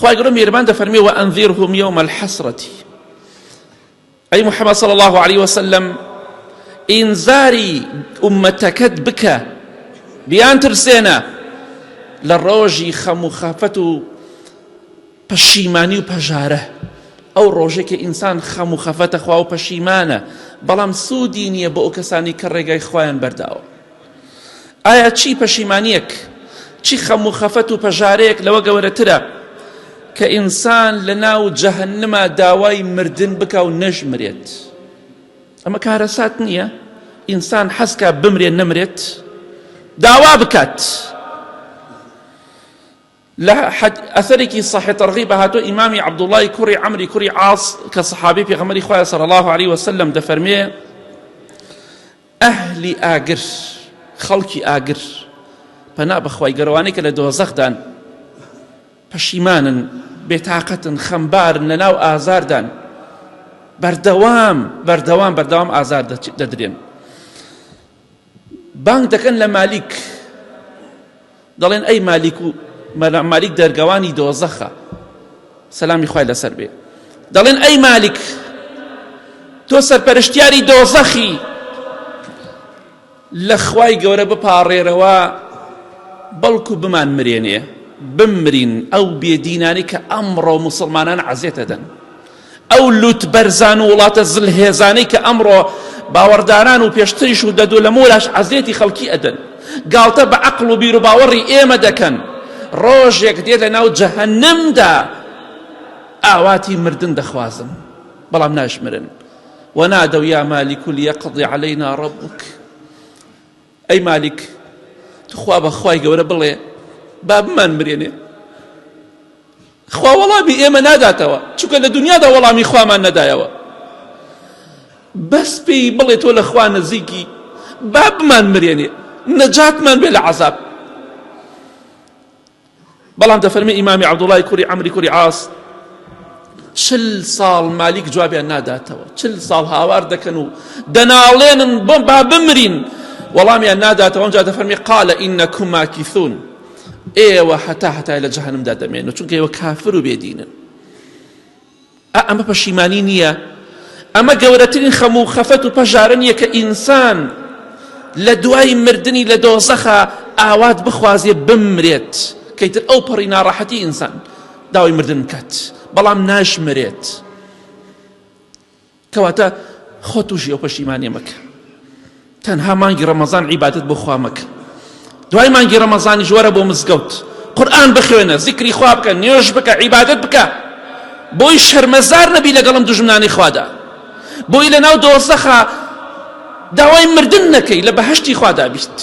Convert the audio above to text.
خوای گەورە میهرەبان دەفەرمێ وأنذرهم يوم الحسرة. ئەی محەممەد صلى الله عليه وسلم ئینزاری ئومەتەکەت بکە، بیان ترسێنە لە ڕۆژی خەم و خەفەت و پەشیمانی و پەژارە. ئەو ڕۆژێک کە ئینسان خەم و خەفەتە خوا و پەشیمانە، بەڵام سوودی نییە بۆ ئەو کەسانی کە ڕێگای خوایان بەرداوە. ئایا چی پەشیمانیەک، چی خەم و خەفەت و پەژارەیەک لەوە گەورەترە کە ئینسان لە ناو جەهەنەما داوای مردن بکە و نەژمرێت؟ ئەمە کارەسات نییە ئینسان حەزکە بمرێت نەمرێت، داوا بکات. لە ئەثەرێکی صحیح تەرغیب هاتووە ئیمامی عەبدوڵڵای کوڕی عەمری کوڕی عاص کە سەحابەی پێغەمبەری خوایە صلی الله عليه وسلم دەفەرمێ ئەهلی ئاگر، خەڵکی ئاگر، پەنا بەخوای گەورەوانەی کە لە دۆزەخدان پەشیمانن، بێتاقەتن، خەمبارن، لەناو ئازاردان، بەردەوام ئازار دەدرێن. بانگ دەکەن لە مالیک، دەڵێن ئەی مالیک، و مالیک دەرگەوانی دۆزەخە، سەلامی خوای لەسەر بێ، دەڵێن ئەی مالیک تۆ سەرپەرشتیاری دۆزەخی، لە خوای گەورە بپاڕێرەوە بەڵکو بمان مرێنێ، بمرین ئەو بێدینانی کە ئەمڕۆ موسڵمانان عەزیێتە دەن، ئەو لوت بەرزان و وڵاتە زلهێزانەی کە ئەمڕۆ باوەڕداران و پێشتریش و دەدو لە مۆلاش عەزیێتی خەڵکی ئەدەن، گاڵتە بە عەقڵ و بیر و باوەڕی ئێمە دەکەن. ڕۆژێک دێت لە ناو جەهەنەمدا ئاواتی مردن دەخوازن، بەڵام ناشمرن. وەنادەو یا مالیک لیەقضی عەلەینا ڕەبوک. ئەی مالیک تخوا بە خوای گەورە بڵێ با بمان مرێنێ. خوا وەڵامی ئێمە ناداتەوە، چونکە لە دنیادا وەڵامی خوامان نەدایەوە. بەس پێی بڵێ تۆ لە خوا نزیکی، با بمان مرێنێ، نەجاتمان بێ لە عەزاب. بەڵام دەفەرمێ ئیمامی عەبدوڵڵای کوڕی عەمری کوڕی عاص 40 ساڵ مالیک جوابیان ناداتەوە، 40 ساڵ هاوار دەکەن و دەناڵێنن با بمرین، وەڵامیان ناداتەوە. ئەوجا دەفەرمێ قال ئینەکم ماکیثون، ئێوە هەتا لە جەهەنەمدا دەمێنن، چونکە ئێوە کافر و بێدینن. ئەمە پەشیمانی نییە؟ ئەمە گەورەترین خەم و خەفەت و پەژارە نییە کە ئینسان لە دوای مردنی لە دۆزەخە ئاوات بخوازێ بمرێت، کەیتر ئەو پەڕی ناڕەحەتی ئینسان داوای مردن بکات، بەڵام ناشمرێت. کەواتە خۆ تووشی ئەو پەشیمانیە مەکە. تەنها مانگی ڕەمەزان عیبادەت بۆ خوا مەکە، دوای مانگی ڕەمەزانی ژوەرە بۆ مزگەوت، قورئان بخوێنە، زیکری خوا بکە، نوێژ بکە، عیبادەت بکە، بۆی شەرمەزار نەبی لەگەڵم دوژمنانی خوادا، بۆی لە ناو دۆزەخە داوای مردن نەکەی، لە بەهەشتی خوادا بیت.